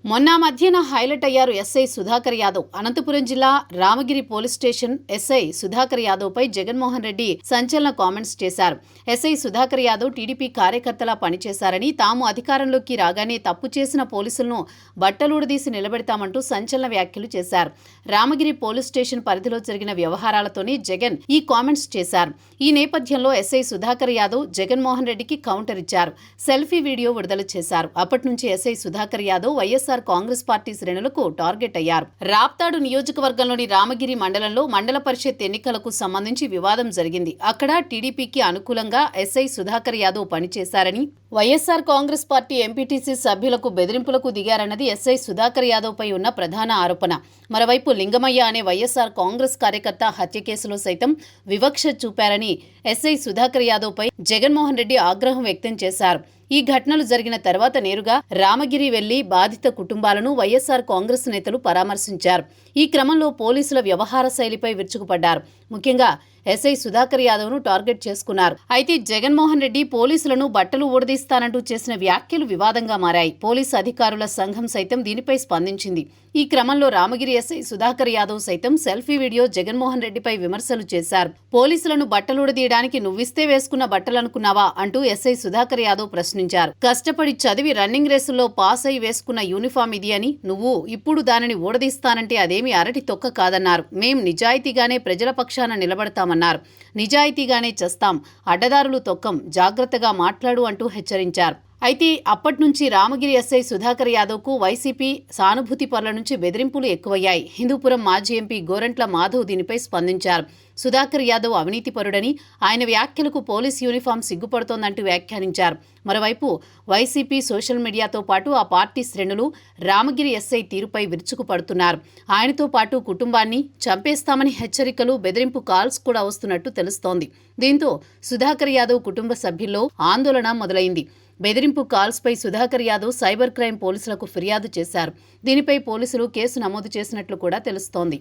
మొన్న మధ్యన హైలైట్ అయ్యారు ఎస్ఐ సుధాకర్ యాదవ్. అనంతపురం జిల్లా Ramagiri police station SI Sudhakar Yadav పై జగన్మోహన్ రెడ్డి సంచలన కామెంట్స్ చేశారు. ఎస్ఐ సుధాకర్ యాదవ్ టీడీపీ కార్యకర్తలా పనిచేశారని, తాము అధికారంలోకి రాగానే తప్పు చేసిన పోలీసులను బట్టలూడదీసి నిలబెడతామంటూ సంచలన వ్యాఖ్యలు చేశారు. రామగిరి పోలీస్ స్టేషన్ పరిధిలో జరిగిన వ్యవహారాలతోనే జగన్ ఈ కామెంట్స్ చేశారు. ఈ నేపథ్యంలో ఎస్ఐ సుధాకర్ యాదవ్ జగన్మోహన్ రెడ్డికి కౌంటర్ ఇచ్చారు. సెల్ఫీ వీడియో విడుదల చేశారు. అప్పటి నుంచి ఎస్ఐ సుధాకర్ యాదవ్ వైఎస్ఆర్ కాంగ్రెస్ పార్టీ శ్రేణులకు టార్గెట్ అయ్యారు. రాప్తాడు నియోజకవర్గంలోని రామగిరి మండలంలో మండల పరిషత్ ఎన్నికలకు సంబంధించి వివాదం జరిగింది. అక్కడ టీడీపీకి అనుకూలంగా ఎస్ఐ సుధాకర్ యాదవ్ పనిచేశారని, వైఎస్ఆర్ కాంగ్రెస్ పార్టీ ఎంపీటీసీ సభ్యులకు బెదిరింపులకు దిగారన్నది ఎస్ఐ సుధాకర్ యాదవ్ పై ఉన్న ప్రధాన ఆరోపణ. మరోవైపు లింగమయ్య అనే వైఎస్ఆర్ కాంగ్రెస్ కార్యకర్త హత్య కేసులో సైతం వివక్ష చూపారని ఎస్ఐ సుధాకర్ యాదవ్ పై జగన్మోహన్ రెడ్డి ఆగ్రహం వ్యక్తం చేశారు. ఈ ఘటనలు జరిగిన తర్వాత నేరుగా రామగిరి వెళ్లి బాధిత కుటుంబాలను వైఎస్ఆర్ కాంగ్రెస్ నేతలు పరామర్శించారు. ఈ క్రమంలో పోలీసుల వ్యవహార శైలిపై విరుచుకుపడ్డారు. ముఖ్యంగా ఎస్ఐ సుధాకర్ యాదవ్ ను టార్గెట్ చేసుకున్నారు. అయితే జగన్మోహన్ రెడ్డి పోలీసులను బట్టలు ఊడదీస్తానంటూ చేసిన వ్యాఖ్యలు వివాదంగా మారాయి. పోలీసు అధికారుల సంఘం సైతం దీనిపై స్పందించింది. ఈ క్రమంలో రామగిరి ఎస్ఐ సుధాకర్ యాదవ్ సైతం సెల్ఫీ వీడియో జగన్మోహన్ రెడ్డిపై విమర్శలు చేశారు. పోలీసులను బట్టలూడదీయడానికి నువ్విస్తే వేసుకున్న బట్టలనుకున్నావా అంటూ ఎస్ఐ సుధాకర్ యాదవ్ ప్రశ్నించారు. కష్టపడి చదివి రన్నింగ్ రేసుల్లో పాస్ అయి వేసుకున్న యూనిఫామ్ ఇది అని, నువ్వు ఇప్పుడు దానిని ఊడదీస్తానంటే అదేమీ అరటి తొక్క కాదన్నారు. మేం నిజాయితీగానే ప్రజల పక్షాన నిలబడతామన్నారు. నిజాయితీగానే చేస్తాం, అడ్డదారులు తొక్కం, జాగ్రత్తగా మాట్లాడు అంటూ హెచ్చరించారు. అయితే అప్పటి నుంచి రామగిరి ఎస్ఐ సుధాకర్ యాదవ్కు వైసీపీ సానుభూతి పరుల నుంచి బెదిరింపులు ఎక్కువయ్యాయి. హిందూపురం మాజీ ఎంపీ గోరంట్ల మాధవ్ దీనిపై స్పందించారు. సుధాకర్ యాదవ్ అవినీతిపరుడని, ఆయన వ్యాఖ్యలకు పోలీస్ యూనిఫామ్ సిగ్గుపడుతోందంటూ వ్యాఖ్యానించారు. మరోవైపు వైసీపీ సోషల్ మీడియాతో పాటు ఆ పార్టీ శ్రేణులు రామగిరి ఎస్ఐ తీరుపై విరుచుకుపడుతున్నారు. ఆయనతో పాటు కుటుంబాన్ని చంపేస్తామని హెచ్చరికలు, బెదిరింపు కాల్స్ కూడా వస్తున్నట్టు తెలుస్తోంది. దీంతో సుధాకర్ యాదవ్ కుటుంబ సభ్యుల్లో ఆందోళన మొదలైంది. బెదిరింపు కాల్స్పై సుధాకర్ యాదవ్ సైబర్ క్రైమ్ పోలీసులకు ఫిర్యాదు చేశారు. దీనిపై పోలీసులు కేసు నమోదు చేసినట్లు కూడా తెలుస్తోంది.